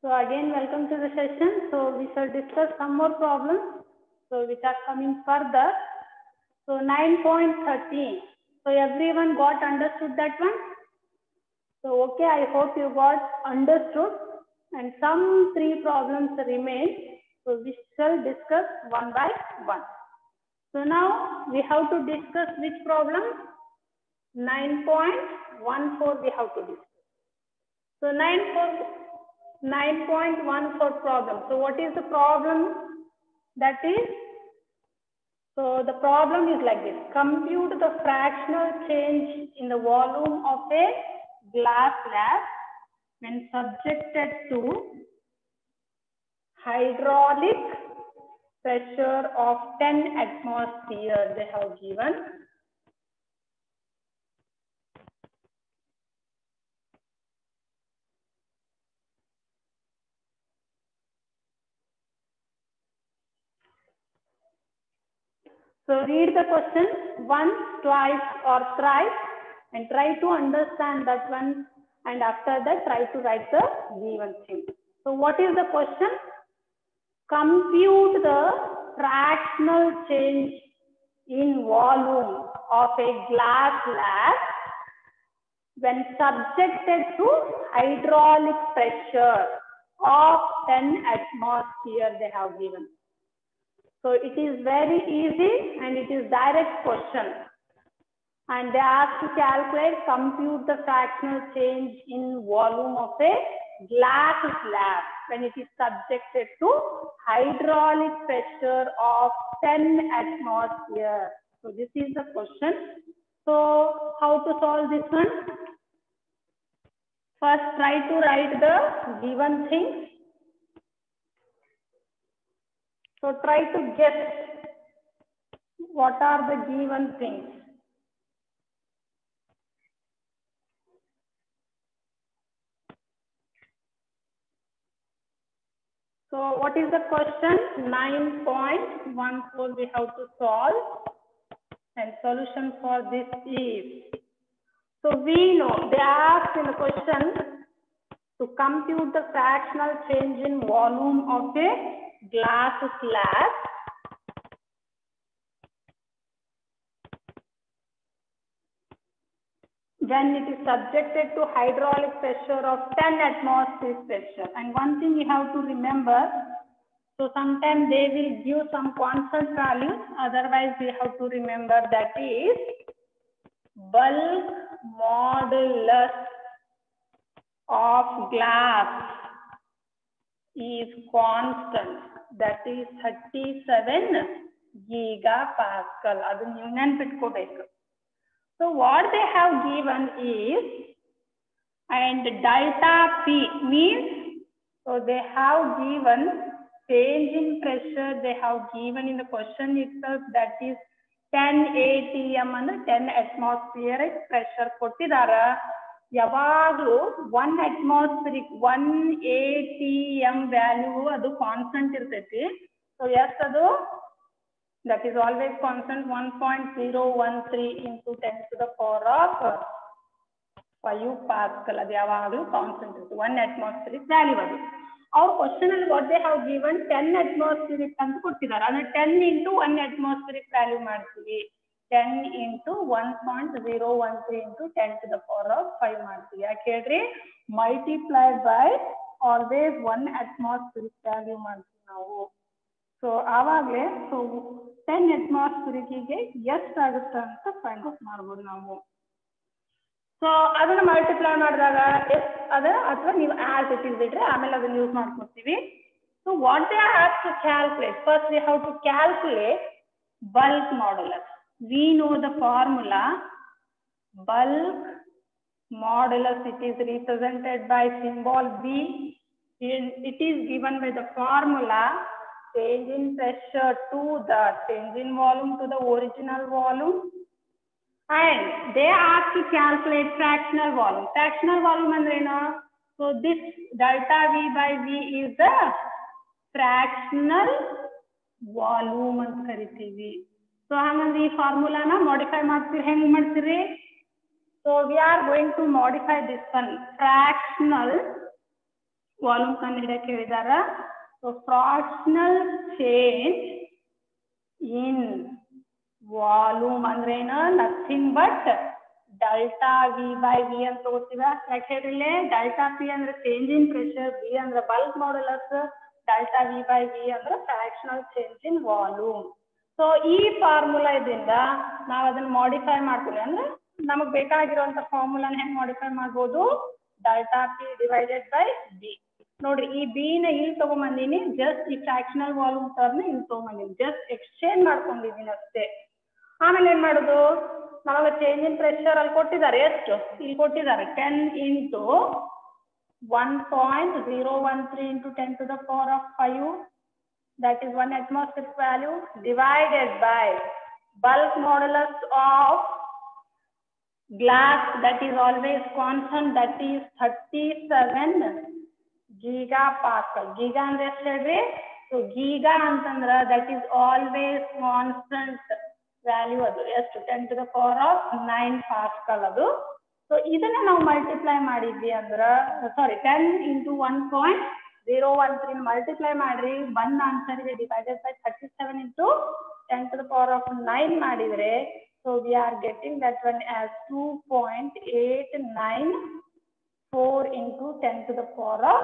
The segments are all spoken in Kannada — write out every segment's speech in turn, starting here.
So again, welcome to the session. So we shall discuss some more problems. So which are coming further. So 9.13. So everyone got understood that one? So okay, I hope you got understood. And some 3 problems remain. So we shall discuss one by one. So now we have to discuss which problem? 9.14 we have to discuss. So 9.14 problem. So what is the problem? That is, so the problem is like this. Compute the fractional change in the volume of a glass slab when subjected to hydraulic pressure of 10 atmosphere they have given. So read the question once, twice or thrice and try to understand that one, and after that try to write the given thing. So what is the question? Compute the fractional change in volume of a glass slab when subjected to hydraulic pressure of 10 atmosphere they have given. So it is very easy and it is direct question. And they ask to calculate, compute the fractional change in volume of a glass slab when it is subjected to hydraulic pressure of 10 atmosphere. So this is the question. So how to solve this one? First try to write the given things. So try to guess what are the given things. So what is the question? 9.14 we have to solve, and solution for this is, so we know they asked in the question to compute the fractional change in volume of a glass slab when it is subjected to hydraulic pressure of 10 atmosphere pressure. And one thing you have to remember, so sometimes they will give some constant values, otherwise we have to remember that is bulk modulus of glass is constant, that is 37 gigapascal. Adu ನೀವು ನೆನಪಿಟ್ಕೋಬೇಕು. So what they have given is, and delta P means, so they have given change in pressure, they have given in the question itself, that is 10 atm and 10 atmospheric pressure ಕೊಟ್ಟಿದ್ದಾರೆ. ಯಾವಾಗಲೂ 1 atmospheric 1 atm ವ್ಯಾಲ್ಯೂ ಅದು ಕಾನ್ಸ್ಟೆಂಟ್ ಇರ್ತೈತಿ. ಸೊ ಎಸ್ ಅದು that is always constant 1.013 into 10 to the power of 5 pascal. ಅದು ಯಾವಾಗಲೂ ಕಾನ್ಸ್ಟೆಂಟ್ ಇರುತ್ತೆ 1 atmospheric ವ್ಯಾಲ್ಯೂ ಅದು. ಅವ್ರ ಕ್ವಶನ್ ಅಲ್ಲಿ what they have given 10 atmospheric ಅಂತ ಕೊಟ್ಟಿದ್ದಾರೆ. ಅಂದ್ರೆ 10 into 1 atmospheric ವ್ಯಾಲ್ಯೂ ಮಾಡ್ತೀವಿ, 10 into 1.013 into 10 to the power of 5 ಮಾಡ್ತೀವಿ. ಯಾಕೆ ಹೇಳ್ರಿ, multiplied by always 1 atmospheric value ಮಾಡ್ತೀವಿ ನಾವು. ಸೊ ಆವಾಗಲೇ ಸೊ 10 atmospheric ಎಷ್ಟಾಗುತ್ತೆ ಅಂತ ಫೈಂಡ್ ಔಟ್ ಮಾಡ್ಬೋದು ನಾವು. ಸೊ ಅದನ್ನ ಮಲ್ಟಿಪ್ಲೈ ಮಾಡಿದಾಗ ಅದ ಅಥವಾ ನೀವು ಆಸ್ ಇಟ್ ಇಸ್ ಬಿಟ್ರೆ ಆಮೇಲೆ ಅದನ್ನ ಯೂಸ್ ಮಾಡ್ಕೊತೀವಿ. So what they have to calculate, first we have to calculate bulk modulus. We know the formula bulk modulus. It is represented by symbol B. It is given by the formula change in pressure to the change in volume to the original volume, and they ask to calculate fractional volume. Fractional volume andrena, so this delta V by V is the fractional volume ಅಂತ ಕರಿತೀವಿ. ಸೊ ಹಾಗಂದ್ರೆ ಈ ಫಾರ್ಮುಲಾನ ಮಾಡಿಫೈ ಮಾಡ್ತೀವಿ. ಹೆಂಗ್ ಮಾಡ್ತೀರಿ? So we are going to modify this one. Fractional volume ಕಂಡುಹಿಡಿಯಕ್ಕೆ ಹೇಳಿದಾರ. So fractional change in volume ಅಂದ್ರೆ ಏನು? Nothing but delta V by V ಅಂತ ತಗೋತೀವ. ಯಾಕೆ ಹೇಳಿಲ್ಲ? ಡೆಲ್ಟಾ ಪಿ ಅಂದ್ರೆ ಚೇಂಜ್ ಇನ್ ಪ್ರೆಷರ್, ವಿ ಅಂದ್ರೆ bulk modulus, delta V by V ಅಂದ್ರೆ fractional change in volume. So ಈ ಫಾರ್ಮುಲಾ ಇದರಿಂದ ನಾವು ಅದನ್ನ ಮಾಡಿಫೈ ಮಾಡ್ತೀವಿ. ಅಂದ್ರೆ ನಮಗೆ ಬೇಕಾಗಿರುವಂತ ಫಾರ್ಮುಲಾನ ಹೆಂಗ್ ಮಾಡಿಫೈ ಮಾಡ್ಬೋದು? Delta P divided by B. ನೋಡ್ರಿ, ಈ ಬಿ ನ ಇಲ್ಲಿ ತಗೊಂಬಂದಿನಿ, ಜಸ್ಟ್ ಈ ಫ್ರಾಕ್ಷನಲ್ ವಾಲ್ಯೂಮ್ ಟರ್ಮ್ ಇಲ್ಲಿ ತಗೊಂಬಂದಿನಿ, ಜಸ್ಟ್ ಎಕ್ಸ್ಚೇಂಜ್ ಮಾಡ್ಕೊಂಡಿದ್ದೀನಿ ಅಷ್ಟೇ. ಆಮೇಲೆ ಏನ್ ಮಾಡುದು? ನಮಗೆ ಚೇಂಜ್ ಇನ್ ಪ್ರೆಷರ್ ಅಲ್ಲಿ ಕೊಟ್ಟಿದ್ದಾರೆ, ಎಷ್ಟು? ಇಲ್ಲಿ ಕೊಟ್ಟಿದ್ದಾರೆ 10 into 1.013 into 10 to the power of 5, that is 1 atmospheric value, divided by bulk modulus of glass, that is always constant, that is 37 gigapascal. Giga ಅಂದ್ರೆ ಎಷ್ಟು ಹೇಳ್ರಿ? ಸೊ giga ಅಂತಂದ್ರ that is always constant value. ಅದು ಎಷ್ಟು? 10 to the power of 9 pascal ಅದು. ಸೊ ಇದನ್ನ ನಾವು ಮಲ್ಟಿಪ್ಲೈ ಮಾಡಿದ್ವಿ ಅಂದ್ರ, ಸಾರಿ 10 into 1.013 ಮಲ್ಟಿಪ್ಲೈ ಮಾಡ್ರಿ, ಬಂದ ಆನ್ಸರ್ ಗೆ divided by 37 into 10 to the power of 9 ಮಾಡಿದ್ರೆ, so we are getting that one as 2.894 into 10 to the power of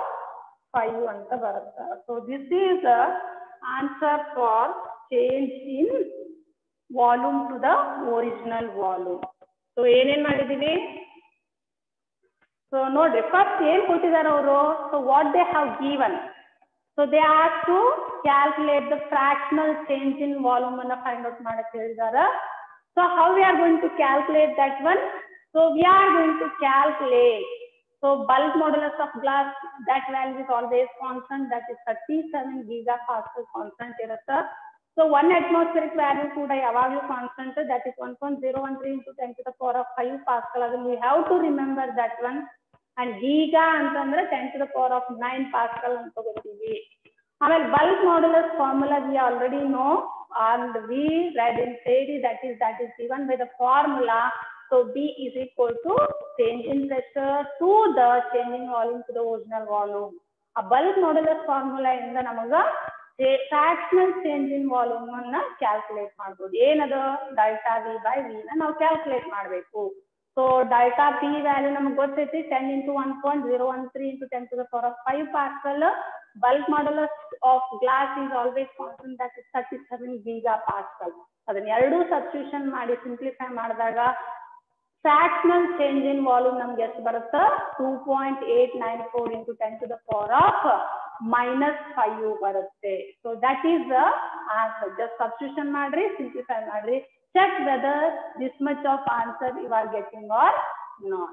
5 ಅಂತ ಬರುತ್ತೆ. So this is the answer for change in volume to the original volume. So ಏನೇನ್ ಮಾಡಿದೀವಿ? So ನೋಡ್ರಿ, ಫಸ್ಟ್ ಏನ್ ಕೊಟ್ಟಿದ್ದಾರೆ ಅವರು? So what they have given, so they asked to calculate the fractional change in volume ಅನ್ನ find out ಮಾಡಕ್ಕೆ ಹೇಳಿದ್ದಾರೆ. So how we are going to calculate that one? So we are going to calculate, so bulk modulus of glass, that value is always constant, that is 37 gigapascal constant ಇರುತ್ತೆ. So 1 atmospheric value ಕೂಡ ಯಾವಾಗಲೂ constant, that is 1.013 into 10 to the power of 5 pascal. ಅದನ್ನ we have to remember that one. And giga ಅಂತಂದ್ರೆ 10 to the power of 9 pascal ಅಂತ ತಗೋತೀವಿ. ಆಮೇಲೆ bulk modulus formula we already know and we read in theory, that is given by the formula. So B is equal to change in pressure to the change in volume to the original volume. A bulk modulus formula ಇಂದ ನಮಗ fractional change in volume ಅನ್ನ ಕ್ಯಾಲ್ಕುಲೇಟ್ ಮಾಡಬಹುದು. ಏನದು? ಡೆಲ್ಟಾ ವಿ ಬೈ ವಿ ನ ನಾವು ಕ್ಯಾಲ್ಕುಲೇಟ್ ಮಾಡಬೇಕು. ಸೊ ಡೆಲ್ಟಾ ಪಿ ವ್ಯಾಲ್ಯೂ ನಮಗೆ ಗೊತ್ತೈತಿ, 10 into 1.013 into 10 to the power of 5 pascal. Bulk modulus of glass is always constant, that is 37 gigapascal. ಅದನ್ನ ಎರಡೂ ಸಬ್ಸ್ಟಿಟ್ಯೂಷನ್ ಮಾಡಿ ಸಿಂಪ್ಲಿಫೈ ಮಾಡಿದಾಗ ಫ್ರಾಕ್ಷನಲ್ ಚೇಂಜ್ ಇನ್ ವಾಲ್ಯೂಮ್ ನಮ್ಗೆ ಎಷ್ಟು ಬರುತ್ತೆ? 2.894 into 10 to the power of -5 ಬರುತ್ತೆ. So that is the answer. Just substitution ಮಾಡ್ರಿ, ಸಿಂಪ್ಲಿಫೈ ಮಾಡ್ರಿ, check whether this much of answer you are getting or not.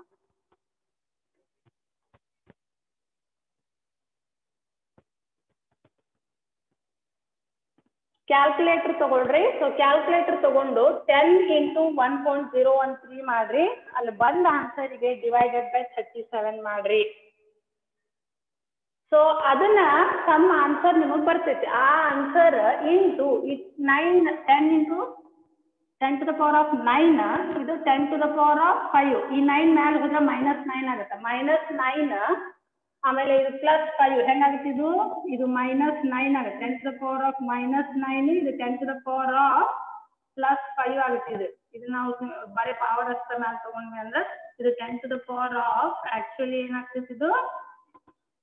Calculator ತಗೊಳ್ರಿ. ಸೊ ಕ್ಯಾಲ್ಕುಲೇಟರ್ ತಗೊಂಡು 10 into 1.013 ಮಾಡ್ರಿ, ಅಲ್ಲಿ ಬಂದ ಆನ್ಸರ್ ಗೆ ಡಿವೈಡೆಡ್ ಬೈ 37 ಮಾಡ್ರಿ. ಸೊ ಅದನ್ನ ಸಮ್ ಆನ್ಸರ್ ನಿಮಗೆ ಬರ್ತೈತಿ. ಆ answer into 10 into 10 to the power of 9, ಇದು 10 to the power of 5. ಈ 9 ಮ್ಯಾಲ ಹೋದ್ರೆ -9 ಆಗುತ್ತೆ. -9 ಆಮೇಲೆ ಇದು +5 ಹೆಂಗಾಗುತ್ತೆ? ಇದು -9 ಆಗುತ್ತೆ. 10 to the power of -9, ಇದು 10 to the power of +5 ಆಗುತ್ತೆ. ಇದು ನಾವು ಬರೀ ಪವರ್ ಅಷ್ಟೇ ಮ್ಯಾಲ ತಗೊಂಡ್ವಿ ಅಂದ್ರೆ ಇದು 10 to the power of actually ಏನಾಗ್ತೈತಿ? ಇದು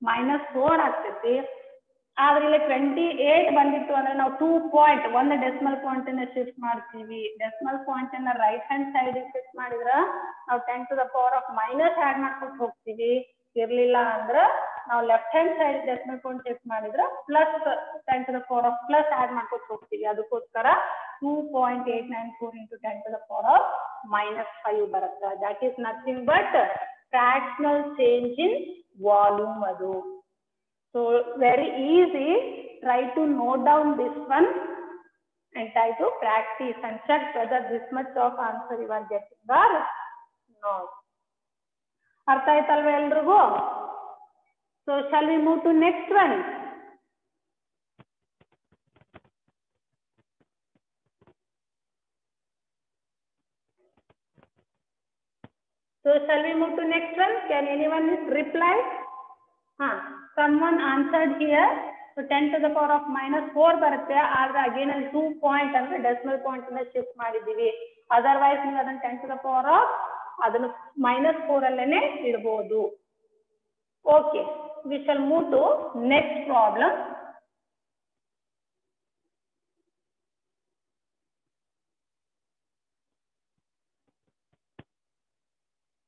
-4 ಆಗ್ತೈತಿ. ಆದ್ರೆ ಇಲ್ಲಿ 28 ಬಂದಿತ್ತು ಅಂದ್ರೆ ನಾವು 2 ಪಾಯಿಂಟ್, ಒಂದು ಡೆಸಿಮಲ್ ಪಾಯಿಂಟ್ ಅನ್ನ ಶಿಫ್ಟ್ ಮಾಡ್ತೀವಿ. ಡೆಸಿಮಲ್ ಪಾಯಿಂಟ್ ಅನ್ನ ರೈಟ್ ಹ್ಯಾಂಡ್ ಸೈಡ್ ಶಿಫ್ಟ್ ಮಾಡಿದ್ರ ನಾವು 10 to the power of minus add ಮಾಡ್ಕೊಂಡು ಹೋಗ್ತೀವಿ. ಇರ್ಲಿಲ್ಲ ಅಂದ್ರ ನಾವು left hand side decimal point shift ಮಾಡಿದ್ರ plus 10 to the power of plus add ಮಾಡ್ಕೊಂಡು ಹೋಗ್ತೀವಿ. ಅದಕ್ಕೋಸ್ಕರ 2.894 into 10 to the power of -5 ಬರುತ್ತೆ. That is nothing but fractional change in volume ಅದು. So very easy, try to note down this one and try to practice and check whether this much of answer you are getting or not. ಅರ್ಥ ಆಯ್ತಲ್ವ ಎಲ್ರಿಗೂ? So shall we move to next one? So shall we move to next one? Can anyone reply? someone answered here. So 10 to the power of -4 ಬರುತ್ತೆ. ಆದ್ರೆ ಅಗೇನ್ ಅಲ್ಲಿ 2 ಪಾಯಿಂಟ್ ಅಂದ್ರೆ ಡೆಸಿಮಲ್ ಪಾಯಿಂಟ್ ಅನ್ನ ಶಿಫ್ಟ್ ಮಾಡಿದೀವಿ. ಅದರ್ವೈಸ್ ನೀವು ಅದನ್ನ 10 to the power of ಅದನ್ನು -4 ಅಲ್ಲೇನೆ ಇಡಬಹುದು. Okay, we shall move to next problem.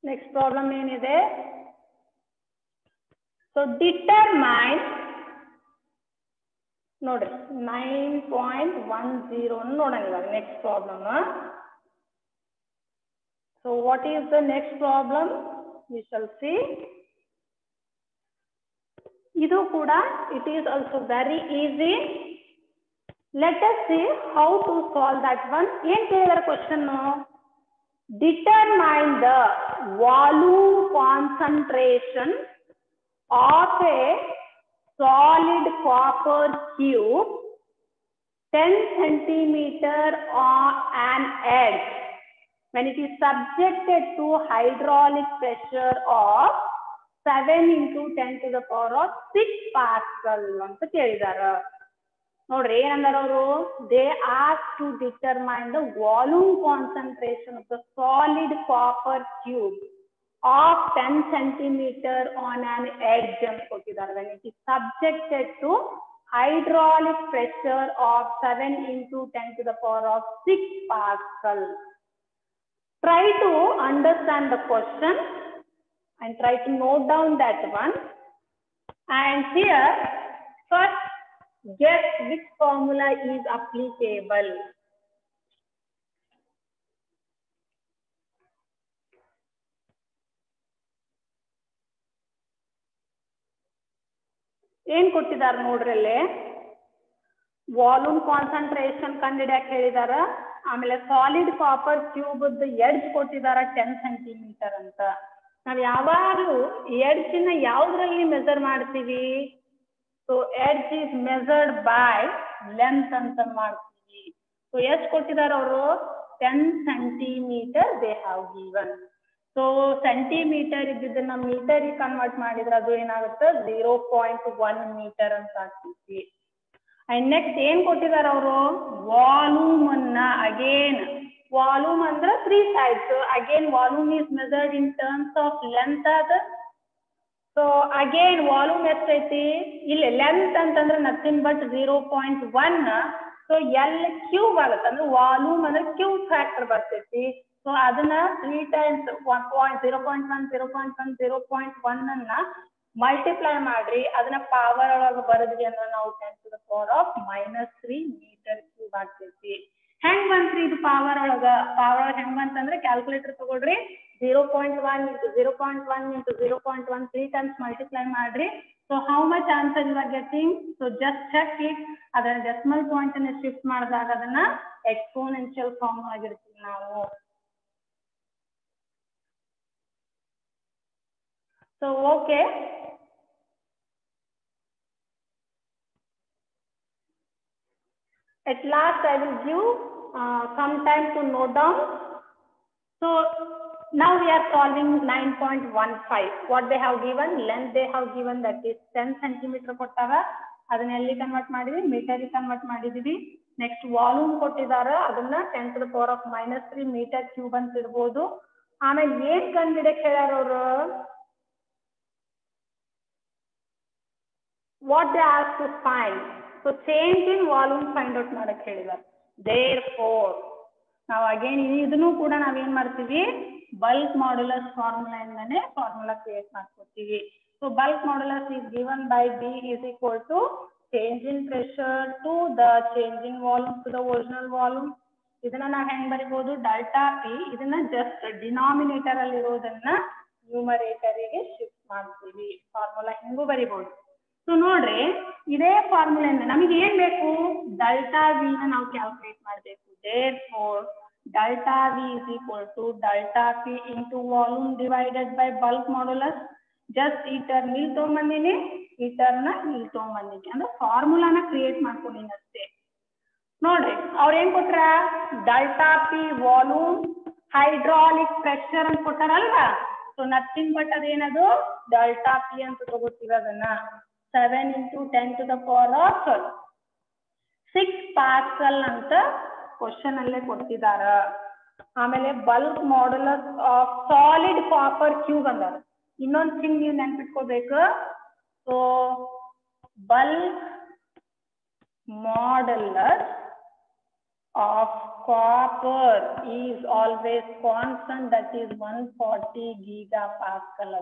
Next problem ಏನಿದೆ? So determine ನೋಡ್ರಿ 9.10 ನೋಡೋಣ ಇವಾಗ next problem. So what is the next problem? We shall see. ಇದು ಕೂಡ it is also very easy. Let us see how to solve that one. ಏನ್ ಕೇಳಿದಾರೆ question? Determine the volume concentration of a solid copper cube 10 centimeter on an edge when it is subjected to hydraulic pressure of 7 into 10 to the power of 6 Pascal ಅಂತ ಕೇಳಿದಾರೆ. ನೋಡ್ರಿ ಏನಂದಾರ ಅವರು? They asked to determine the volume concentration of the solid copper cube of 10 centimeter on an edge ಅಂತ ಕೊಟ್ಟಿದ್ದಾರೆ. when it is subjected to hydraulic pressure of 7 into 10 to the power of 6 Pascal. Try to understand the question and try to note down that one. And here, first guess which formula is applicable. ಏನ್ ಕೊಟ್ಟಿದ್ದಾರೆ ನೋಡ್ರಿ ಅಲ್ಲಿ? ವಾಲ್ಯೂಮ್ ಕಾನ್ಸಂಟ್ರೇಷನ್ ಕಂಡಿಡಿಯಕ್ಕೆ ಹೇಳಿದಾರ. ಆಮೇಲೆ ಸಾಲಿಡ್ ಕಾಪರ್ ಕ್ಯೂಬ್ ಎಡ್ಜ್ ಕೊಟ್ಟಿದಾರ 10 ಸೆಂಟಿಮೀಟರ್ ಅಂತ. ನಾವ್ ಯಾವಾಗಲೂ ಎಡ್ಜಿನ ಯಾವ್ದ್ರಲ್ಲಿ ಮೆಜರ್ ಮಾಡ್ತೀವಿ? So edge is measured by length ಅಂತ ಮಾಡ್ತೀವಿ. ಸೊ ಎಷ್ಟು ಕೊಟ್ಟಿದಾರ ಅವರು? 10 centimetre they have given. So centimetre ಇದ್ದಿದ್ದನ್ನ ಮೀಟರಿಗೆ ಕನ್ವರ್ಟ್ ಮಾಡಿದ್ರೆ ಅದು ಏನಾಗುತ್ತೆ? 0.1 ಮೀಟರ್ ಅಂತ ಆಗ್ತೈತಿ. ಅಂಡ್ ನೆಕ್ಸ್ಟ್ ಏನ್ ಕೊಟ್ಟಿದಾರ ಅವರು? ವಾಲ್ಯೂಮ್ ಅನ್ನ ಅಗೇನ್, ವಾಲ್ಯೂಮ್ ಅಂದ್ರೆ 3 sides. Again volume is measured in terms of length ಅದ. ಸೊ ಅಗೇನ್ ವಾಲ್ಯೂಮ್ ಎಷ್ಟೈತಿ? ಇಲ್ಲಿ ಲೆಂತ್ ಅಂತಂದ್ರೆ nothing but 0.1. So L cube ಆಗುತ್ತೆ. ಅಂದ್ರೆ ವಾಲ್ಯೂಮ್ ಅಂದ್ರೆ ಕ್ಯೂಬ್ ಫ್ಯಾಕ್ಟರ್ ಬರ್ತೈತಿ. ಸೊ ಅದನ್ನ 3 times 0.1 ಅನ್ನ ಮಲ್ಟಿಪ್ಲೈ ಮಾಡ್ರಿ, ಅದನ್ನ ಪವರ್ ಒಳಗೆ ಬರದ್ರಿ ಅಂದ್ರೆ ನಾವು 10 to the power of -3 metre cube ಆಗ್ತೈತಿ. ಹೆಂಗ್ ಬಂತ್ರಿ ಇದು ಪವರ್ ಒಳಗ? ಪವರ್ ಒಳಗೆ ಹೆಂಗ್ ಬಂತಂದ್ರೆ ಕ್ಯಾಲ್ಕುಲೇಟರ್ ತಗೊಳ್ರಿ, 0.1 into 0.1 into 0.1 3 times ಮಲ್ಟಿಪ್ಲೈ ಮಾಡ್ರಿ. So how much answer you are getting? So just check it. ಅದನ್ನ ಡೆಸಿಮಲ್ ಪಾಯಿಂಟ್ ಅನ್ನ ಶಿಫ್ಟ್ ಮಾಡಿದಾಗ ಅದನ್ನ ಎಕ್ಸ್ಪೋನೆನ್ಷಿಯಲ್ ಫಾರ್ಮ್ ಆಗಿರ್ತೀವಿ ನಾವು. So okay, at last I will give some time to note down. So now we are solving 9.15. what they have given? Length they have given, that is 10 centimeter ಕೊಟ್ಟಾಗ ಅದನ್ನ ಎಲ್ಲಿ ಕನ್ವರ್ಟ್ ಮಾಡಿದ್ವಿ? ಮೀಟರ್ ಕನ್ವರ್ಟ್ ಮಾಡಿದೀವಿ. ನೆಕ್ಸ್ಟ್ ವಾಲ್ಯೂಮ್ ಕೊಟ್ಟಿದಾರ, ಅದನ್ನ 10 to the power of -3 metre cube ಅಂತ ಇರ್ಬೋದು. ಆಮೇಲೆ ಏನ್ ಕಂಡಿಡಕ್ಕೆ ಹೇಳ್ಯಾರ ಅವರು? what they asked to find. So change in volume find out ಮಾಡಕ್ಕೆ ಹೇಳಿದ್ದಾರೆ. therefore ನಾವು ಅಗೇನ್ ಇದನ್ನು ಕೂಡ ನಾವೇನ್ ಮಾಡ್ತೀವಿ? ಬಲ್ಕ್ ಮಾಡ್ಯುಲಸ್ ಫಾರ್ಮುಲಾ ಇಂದಾನೆ ಫಾರ್ಮುಲಾ ಕ್ರಿಯೇಟ್ ಮಾಡ್ಕೊತೀವಿ. So bulk modulus is given by B is equal to change in pressure to the change in volume to the original volume. ಇದನ್ನ ನಾವು ಹೆಂಗ್ ಬರಿಬಹುದು? ಡೆಲ್ಟಾ P. ಇದನ್ನ ಜಸ್ಟ್ ಡಿನಾಮಿನೇಟರ್ ಅಲ್ಲಿ ಇರೋದನ್ನ ನ್ಯೂಮರೇಟರ್ ಗೆ ಶಿಫ್ಟ್ ಮಾಡ್ತೀವಿ. ಫಾರ್ಮುಲಾ ಹಿಂಗೂ ಬರಿಬಹುದು. ಸೊ ನೋಡ್ರಿ, ಇದೇ ಫಾರ್ಮುಲಾ ಇಂದ ನಮಗೆ ಏನ್ ಬೇಕು? ಡೆಲ್ಟಾ ವಿ ನ ನಾವು ಕ್ಯಾಲ್ಕುಲೇಟ್ ಮಾಡಬೇಕು. therefore delta V is equal to delta P into volume divided by bulk modulus. Just ಈ ಟರ್ಮ್ ಇಲ್ಲಿ ತಗೊಂಡ್ಬಂದಿನಿ, ಈ ಟರ್ಮ್ ನ ಇಲ್ಲಿ ತಗೊಂಡ್ಬಂದಿನಿ, ಅಂದ್ರೆ ಫಾರ್ಮುಲಾನ ಕ್ರಿಯೇಟ್ ಮಾಡ್ಕೊಂಡಿನಿ ಅಷ್ಟೇ. ನೋಡ್ರಿ ಅವ್ರ ಏನ್ ಕೊಟ್ರ? Delta P volume hydraulic pressure ಅಂತ ಕೊಟ್ಟಾರಲ್ವಾ? ಸೊ ಸೊ ನಥಿಂಗ್ ಬಟ್ ಅದೇನದು ಡೆಲ್ಟಾ ಪಿ ಅಂತ ತಗೋತೀವಿ ಅದನ್ನ 7 into 10 to the power of 6 pascal ಅಂತ ಕ್ವಶನ್ ಅಲ್ಲೇ ಕೊಟ್ಟಿದಾರ. ಆಮೇಲೆ bulk modulus of solid copper cube ಅಂದಾರ. ಇನ್ನೊಂದು ಥಿಂಗ್ ನೀವು ನೆನ್ಪಿಟ್ಕೋಬೇಕು. So bulk modulus of copper is always constant, that is 140 gigapascal.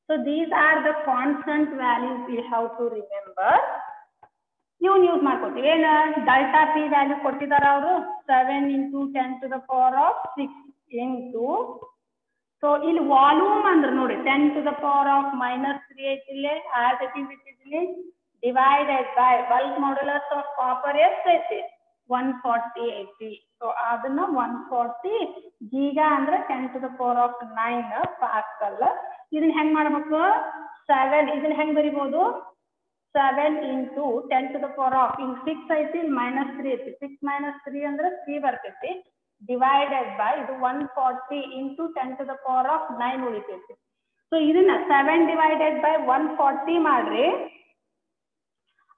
So these are the constant values we have to remember. Even use ಮಾಡ್ಕೊತೀವಿ. ಏನ ಡೆಲ್ಟಾ ಪಿ ವ್ಯಾಲ್ಯೂ ಕೊಟ್ಟಿದಾರ ಅವರು 7 into 10 to the power of 6 into, so ಇಲ್ಲಿ ವಾಲ್ಯೂಮ್ ಅಂದ್ರೆ ನೋಡಿ 10 to the power of -3 ಐತಿ ಇಲ್ಲಿ as it is ಇಲ್ಲಿ divided by bulk modulus of copper ಎಷ್ಟೈತಿ 140 ಐತಿ. ಸೊ ಅದನ್ನ 140 ಗೀಗಾ ಅಂದ್ರೆ 10 to the power of 9 Pascal. ಇದನ್ನ ಹೆಂಗ್ ಮಾಡ್ಬೇಕು 7 ಇದನ್ನ ಹೆಂಗ್ ಬರಿಬಹುದು 7 into 10 to the power of 6 ಐತಿ -3 ಐತಿ 6 - 3 ಅಂದ್ರೆ 3 ಬರ್ತೈತಿ divided by ಇದು 140 into 10 to the power of 9 ಉಳಿತೈತಿ. So ಇದನ್ನ 7 divided by 140 ಮಾಡ್ರಿ.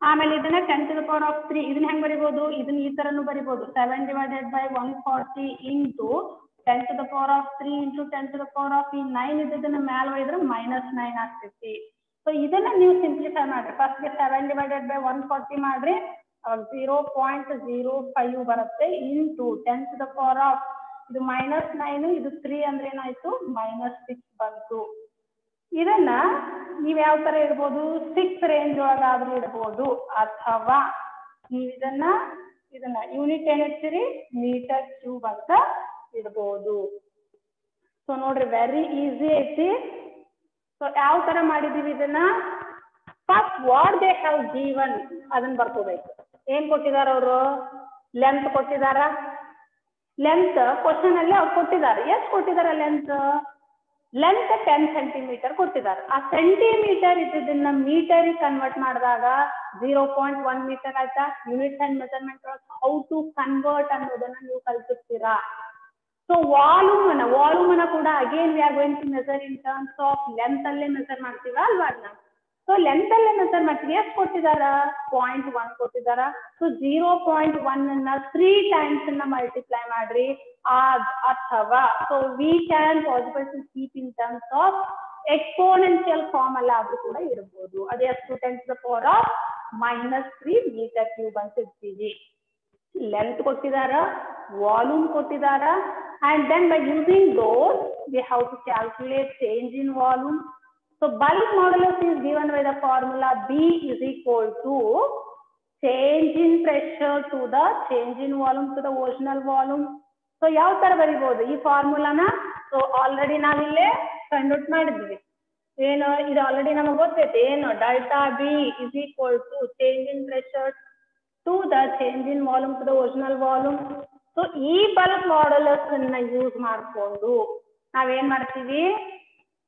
ಆಮೇಲೆ ಇದನ್ನ 10 to the power of 3 ಇದನ್ನ ಹೆಂಗ್ ಬರಿಬಹುದು ಇದನ್ನ ಈ ತರನು ಬರಿಬಹುದು 7 divided by 140 into 10 to the power of 3 into 10 to the power of 9 ಇದನ್ನ ಮ್ಯಾಲ ಒಯ್ದ್ರೆ -9 ಆಗ್ತೈತಿ. ಸೊ ಇದನ್ನ ನೀವು ಸಿಂಪ್ಲಿಫೈ ಮಾಡ್ರಿ. ಫಸ್ಟ್ ಗೆ 7 divided by 140 ಮಾಡ್ರಿ 0.05 ಬರುತ್ತೆ into 10 to the power of ಇದು -9 ಇದು 3 ಅಂದ್ರೆ ಏನಾಯ್ತು -6 ಬಂತು. ಇದನ್ನ ನೀವ್ ಯಾವ ತರ ಇಡ್ಬೋದು 6 ರೇಂಜ್ ಒಳಗಾದ್ರೂ ಇಡ್ಬೋದು ಅಥವಾ ನೀವು ಇದನ್ನ ಯೂನಿಟ್ ಏನ್ ಇಡ್ತೀರಿ ಮೀಟರ್ ಕ್ಯೂಬ್ ಅಂತ ಇಡ್ಬೋದು. ಸೊ ನೋಡ್ರಿ ವೆರಿ ಈಸಿ ಐತಿ. ಸೊ ಯಾವ ತರ ಮಾಡಿದೀವಿ ಇದನ್ನ first what they have given ಅದನ್ನ ಬರ್ಕೋಬೇಕು. ಏನ್ ಕೊಟ್ಟಿದಾರ ಅವರು ಲೆಂತ್ ಕೊಟ್ಟಿದಾರ. ಲೆಂತ್ ಕ್ವಶನ್ ಅಲ್ಲಿ ಅವ್ರು ಕೊಟ್ಟಿದ್ದಾರೆ. ಎಷ್ಟು ಕೊಟ್ಟಿದಾರ ಲೆಂತ್ 10 ಸೆಂಟಿಮೀಟರ್ ಕೊಟ್ಟಿದ್ದಾರೆ. ಆ ಸೆಂಟಿಮೀಟರ್ ಇದನ್ನ ಮೀಟರ್ ಕನ್ವರ್ಟ್ ಮಾಡಿದಾಗ 0.1 ಮೀಟರ್ ಆಯ್ತಾ. Units and measurement how to convert ಅನ್ನೋದನ್ನ ನೀವು ಕಲ್ತಿರ್ತೀರಾ. ಸೊ ವಾಲ್ಯೂಮ್ ಅನ್ನ ಕೂಡ again we are going to measure in terms of length ಅಲ್ಲೇ ಮೆಜರ್ ಮಾಡ್ತೀವ ಅಲ್ವಾ ಅದನ್ನ. ಸೊ ಲೆಂತ್ ಅಲ್ಲೇ ಮೆಜರ್ ಮಾಡ್ತೀವಿ. ಎಷ್ಟು ಕೊಟ್ಟಿದಾರ 0.1 ಕೊಟ್ಟಿದಾರ. ಸೊ 0.1 ಅನ್ನ 3 times ಮಲ್ಟಿಪ್ಲೈ ಮಾಡ್ರಿ ಅಥವಾ so we can possible to keep in terms of exponential form ಅಲ್ಲ ಆದ್ರೂ ಕೂಡ ಇರಬಹುದು. ಅದೇ ಎಷ್ಟು 10 to the power of -3 metre cube ಅಂತ ಇರ್ತೀವಿ. ಲೆಂತ್ ಕೊಟ್ಟಿದಾರ ವಾಲ್ಯೂಮ್ ಕೊಟ್ಟಿದಾರ and then by using those we have to calculate change in volume. So bulk modulus is given by the formula B is equal to change in pressure to the change in volume to the original volume. So ಯಾವ ತರ ಬರಿಬಹುದು ಈ ಫಾರ್ಮುಲಾನ. ಸೊ ಆಲ್ರೆಡಿ ನಾವಿಲ್ಲೇ ಕಂಡುಹಿಡಿದು ಮಾಡಿದ್ವಿ. ಏನು ಇದು ಆಲ್ರೆಡಿ ನಮಗೆ ಗೊತ್ತೈತೆ. ಏನು delta B is equal to change in pressure to the change in volume to the original volume. So ಈ ಬಲ್ಕ್ ಮಾಡ್ಯುಲಸ್ ಅನ್ನ ಯೂಸ್ ಮಾಡ್ಕೊಂಡು ನಾವೇನ್ ಮಾಡ್ತೀವಿ.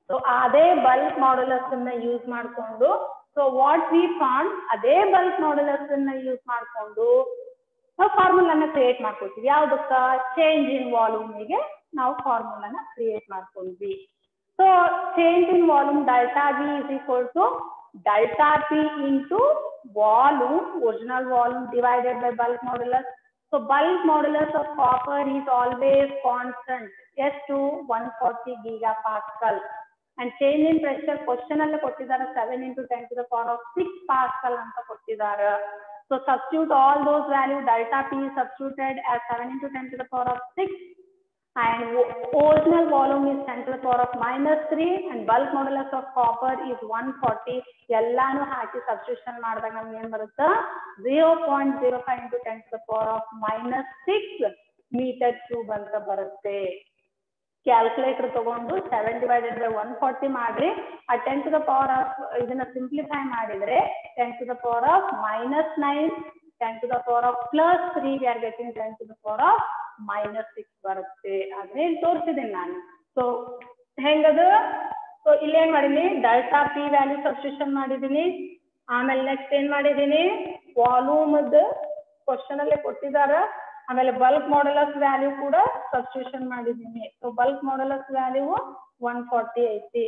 ಸೊ ಅದೇ ಬಲ್ಕ್ ಮಾಡ್ಯುಲಸ್ ಅನ್ನ ಯೂಸ್ ಮಾಡ್ಕೊಂಡು ಸೊ ವಾಟ್ ವಿ ಫೌಂಡ್ ಅದೇ ಬಲ್ಕ್ ಮಾಡ್ಯುಲಸ್ ಅನ್ನ ಯೂಸ್ ಮಾಡ್ಕೊಂಡು ಫಾರ್ಮುಲಾನ ಕ್ರಿಯೇಟ್ ಮಾಡ್ಕೊತೀವಿ. ಯಾವ್ದಕ್ಕ ಚೇಂಜ್ ಇನ್ ವಾಲ್ಯೂಮ್ಗೆ ನಾವು ಫಾರ್ಮುಲಾನ ಕ್ರಿಯೇಟ್ ಮಾಡ್ಕೊಂಡ್ವಿ. So change in volume delta B is equal to delta P into volume original volume divided by bulk modulus. So bulk modulus of copper is always constant. S to 140 gigapascal. And change in pressure question alla kottidara 7 into 10 to the power of 6 pascal anta kottidara. So substitute all those values. Delta P is substituted as 7 into 10 to the power of 6. And original volume is 10 to the power of -3. And bulk modulus of copper is 140. ಎಲ್ಲಾನು ಹಾಕಿ ಸಬ್ಸ್ಟಿಟ್ಯೂಷನ್ ಮಾಡಿದಾಗ ನಮ್ಗೆ ಏನ್ ಬರುತ್ತೆ 0.05 into 10 to the power of -6 metre cube ಅಂತ ಬರುತ್ತೆ. ಕ್ಯಾಲ್ಕುಲೇಟರ್ ತಗೊಂಡು 7 divided by 140 ಮಾಡ್ರಿ. ಆ 10 to the power of ಇದನ್ನ ಸಿಂಪ್ಲಿಫೈ ಮಾಡಿದ್ರೆ 10 to the power of -9 10 to the power of +3 we are getting 10 to the power of -6 ಬರುತ್ತೆ. ಅದನ್ನೇ ತೋರಿಸಿದ್ದೀನಿ ನಾನು. ಸೊ ಹೆಂಗದು ಸೊ ಇಲ್ಲಿ ಏನ್ ಮಾಡಿದೀನಿ ಡೆಲ್ಟಾ ಪಿ ವ್ಯಾಲ್ಯೂ ಸಬ್ಸ್ಟಿಟ್ಯೂಷನ್ ಮಾಡಿದೀನಿ. ಆಮೇಲೆ ನೆಕ್ಸ್ಟ್ ಏನ್ ಮಾಡಿದೀನಿ ವಾಲ್ಯೂಮ್ ಕ್ವಶನ್ ಅಲ್ಲೇ ಕೊಟ್ಟಿದಾರ ಆಮೇಲೆ ಬಲ್ಕ್ ಮಾಡ್ಯುಲಸ್ ವ್ಯಾಲ್ಯೂ ಕೂಡ ಸಬ್ಸ್ಟಿಟ್ಯೂಷನ್ ಮಾಡಿದ್ದೀನಿ. ಸೊ ಬಲ್ಕ್ ಮಾಡ್ಯುಲಸ್ ವ್ಯಾಲ್ಯೂ 140 ಐತಿ.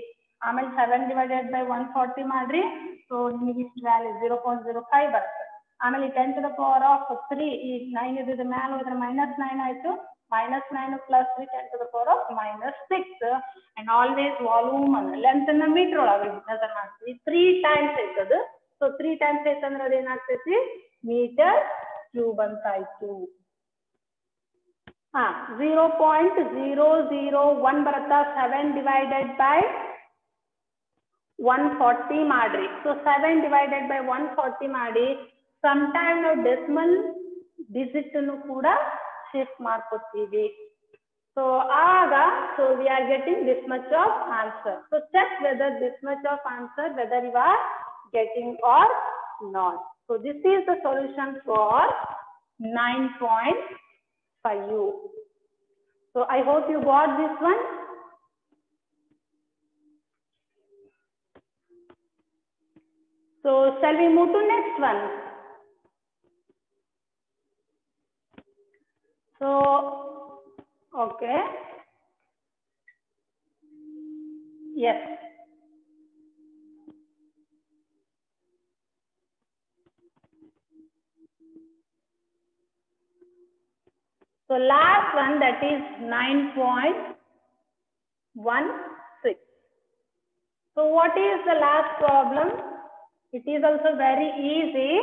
ಆಮೇಲೆ 7 ಡಿವೈಡೆಡ್ ಬೈ 140 ಮಾಡ್ರಿ. ಸೊ ನಿಮಗೆ ಇಷ್ಟು ವ್ಯಾಲ್ಯೂ 0.05 ಬರುತ್ತೆ. ಆಮೇಲೆ 10 to the power of 3 ಈ 9 ಇದ್ದಿದ್ದು ಮ್ಯಾಲ ಹೋದ್ರೆ -9 ಆಯ್ತು. -9 plus 3 10 to the power of -6 and always volume length ಅನ್ನ ಮೀಟರ್ ಒಳಗೆ ಮೆಜರ್ ಮಾಡ್ತೀವಿ. 3 times ಐತದು. ಸೊ 3 times ಐತಂದ್ರೆ ಅದು ಏನಾಗ್ತೈತಿ ಮೀಟರ್ ಕ್ಯೂಬ್ ಅಂತ ಆಯ್ತು. 0.001 ಬರುತ್ತಾ. 7 divided by 140 ಮಾಡ್ರಿ. ಸೊ 7 divided by 140 ಮಾಡಿ. ಸಮಟೈಮ್ ನಾವು ಡೆಸಿಮಲ್ ಡಿಜಿಟ್ ಅನ್ನು ಕೂಡ ಶಿಫ್ಟ್ ಮಾಡ್ಕೊತೀವಿ. ಸೊ ಆಗ so we are getting this much of answer. So check whether this much of answer whether you are getting or not. So this is the solution for 9.5. So I hope you got this one. So shall we move to next one? So okay, yes. So last one, that is 9.16. So what is the last problem? It is also very easy.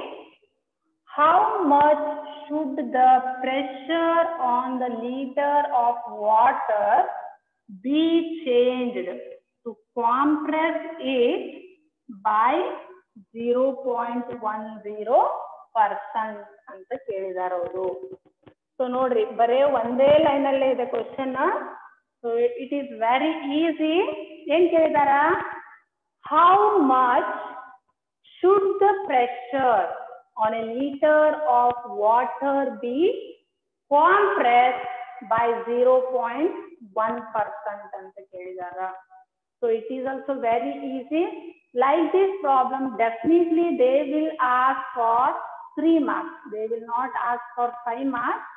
How much should the pressure on the liter of water be changed to compress it by 0.10% ಅಂತ ಕೇಳಿದಾರೆ ಅವರು. ಸೊ ನೋಡ್ರಿ ಬರೇ ಒಂದೇ ಲೈನ್ ಅಲ್ಲೇ ಇದೆ question. So it is very easy. ಏನ್ ಕೇಳಿದಾರ, how much should the pressure on a liter of water be compressed by 0.1% ಅಂತ ಕೇಳಿದಾರ. So it is also very easy. Like this problem, definitely they will ask for 3 marks. They will not ask for 5 marks.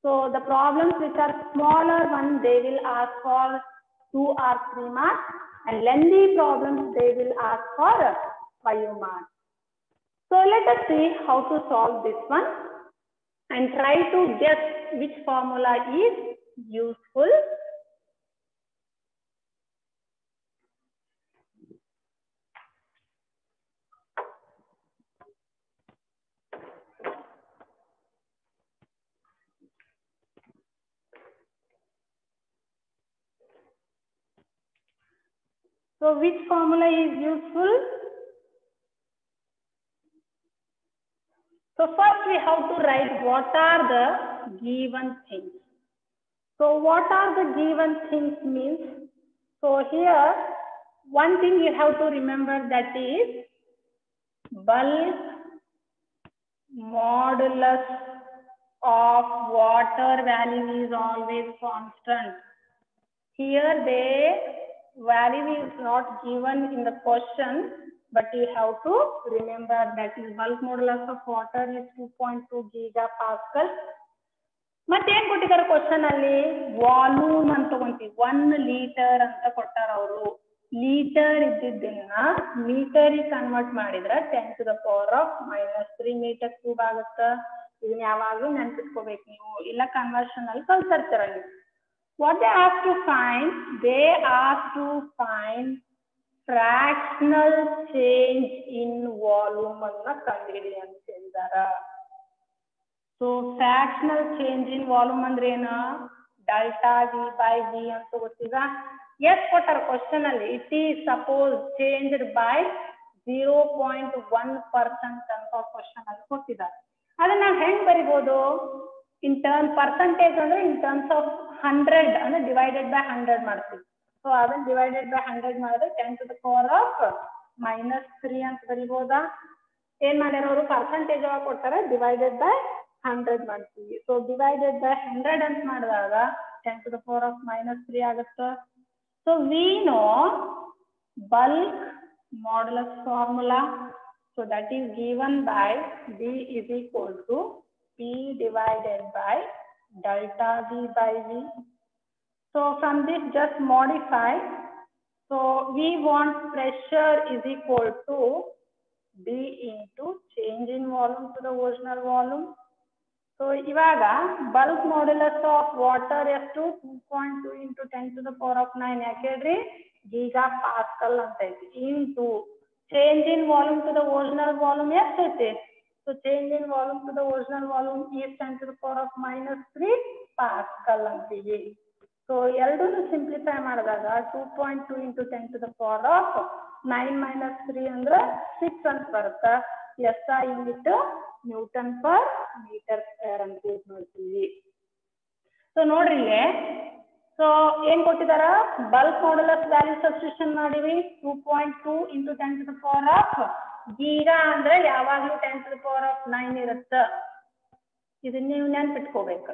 So the problems which are smaller one, they will ask for 2 or 3 marks, and lengthy problems they will ask for 5 marks. So let us see how to solve this one and try to guess which formula is useful. So which formula is useful? So first we have to write what are the given things. So what are the given things means? So here one thing you have to remember, that is bulk modulus of water value is always constant. Here the value is not given in the question, but you have to remember that is bulk modulus of water is 2.2 gigapascal. ಮತ್ತೆ ಏನ್ ಕೊಟ್ಟಿದ್ದಾರೆ ಕ್ವಶನ್ ಅಲ್ಲಿ, ವಾಲ್ಯೂಮ್ ಅಂತ ತಗೊಂತೀವಿ. 1 ಲೀಟರ್ ಅಂತ ಕೊಟ್ಟಾರ ಅವರು. ಲೀಟರ್ ಇದ್ದಿದ್ದನ್ನ ಮೀಟರಿಗೆ ಕನ್ವರ್ಟ್ ಮಾಡಿದ್ರೆ 10 to the power of -3 metre cube ಆಗುತ್ತ. ಇದನ್ನ ಯಾವಾಗ್ಲೂ ನೆನ್ಪಿಟ್ಕೋಬೇಕು ನೀವು, ಇಲ್ಲ ಕನ್ವರ್ಷನ್ ಅಲ್ಲಿ ಕಲ್ತಿರ್ತೀರ ನೀವು. What they ask to find? They ask to find fractional change in volume ಅನ್ನ ಕಂಡುಹಿಡಿ ಅಂತ ಹೇಳಿದಾರ. So fractional change in volume ಅಂದ್ರೆ ಏನು, ಡೆಲ್ಟಾ ವಿ ಬೈ ವಿ ಅಂತ ಗೊತ್ತೀಗ. ಎಸ್ ಕೊಟ್ಟಾರ ಕ್ವಶನ್ ಅಲ್ಲಿ, it is suppose changed by 0.1% ಅಂತ ಕ್ವಶನ್ ಅಲ್ಲಿ ಕೊಟ್ಟಿದ್ದಾರೆ. ಅದನ್ನ ನಾವು ಹೆಂಗ್ ಬರಿಬಹುದು, ಇನ್ ಟರ್ಮ್ ಪರ್ಸೆಂಟೇಜ್ ಅಂದ್ರೆ ಇನ್ ಟರ್ಮ್ಸ್ ಆಫ್ 100 ಅಂದ್ರೆ ಡಿವೈಡೆಡ್ ಬೈ 100 ಮಾಡ್ತೀವಿ. ಸೊ ಅದನ್ನ ಡಿವೈಡೆಡ್ ಬೈ 100 ಮಾಡಿದ್ರೆ 10 to the power of -3 ಅಂತ ಬರಿಬಹುದಾ. ಏನ್ ಮಾಡ್ಯಾರ ಅವರು, ಪರ್ಸೆಂಟೇಜ್ ಒಳಗೆ ಕೊಡ್ತಾರ, ಡಿವೈಡೆಡ್ ಬೈ 100 ಮಾಡ್ತೀವಿ. ಸೊ ಡಿವೈಡೆಡ್ ಬೈ 100 ಅಂತ ಮಾಡಿದಾಗ 10 to the power of -3 ಆಗುತ್ತೆ. So we know bulk modulus formula. So that is given by B is equal to P divided by delta V by V. So from this just modify. So we want pressure is equal to B into change in volume to the original volume. So ivaga bulk modulus of water ಎಷ್ಟು 2.2 into 10 to the power of 9 ಯಾಕೆಳ್ರಿ gigapascal ಅಂತ ಐತಿ into change in volume to the original volume ಎಷ್ಟೈತಿ. So change in volume to the original volume is 10 to the power of -3 pascal ಅಂತೀವಿ. So ಎರಡನ್ನು ಸಿಂಪ್ಲಿಫೈ ಮಾಡಿದಾಗ 2.2 into 10 to the power of 9 minus 3 ಅಂದ್ರೆ 6 ಅಂತ ಬರುತ್ತೆ. SI unit newton per metre square ಅಂತ ಯೂಸ್ ಮಾಡ್ತೀವಿ. ಸೊ ನೋಡ್ರಿ ಇಲ್ಲಿ ಸೊ ಏನ್ ಕೊಟ್ಟಿದಾರ ಬಲ್ಕ್ ಮಾಡ್ಯುಲಸ್ ವ್ಯಾಲ್ಯೂ ಸಬ್ಸ್ಟಿಟ್ಯೂಷನ್ ಮಾಡಿವಿ 2.2 into 10 to the power of giga ಅಂದ್ರೆ ಯಾವಾಗ್ಲೂ 10 to the power of 9 ಇರುತ್ತೆ. ಇದನ್ನ ನೀವು ನೆನ್ಪಿಟ್ಕೋಬೇಕು.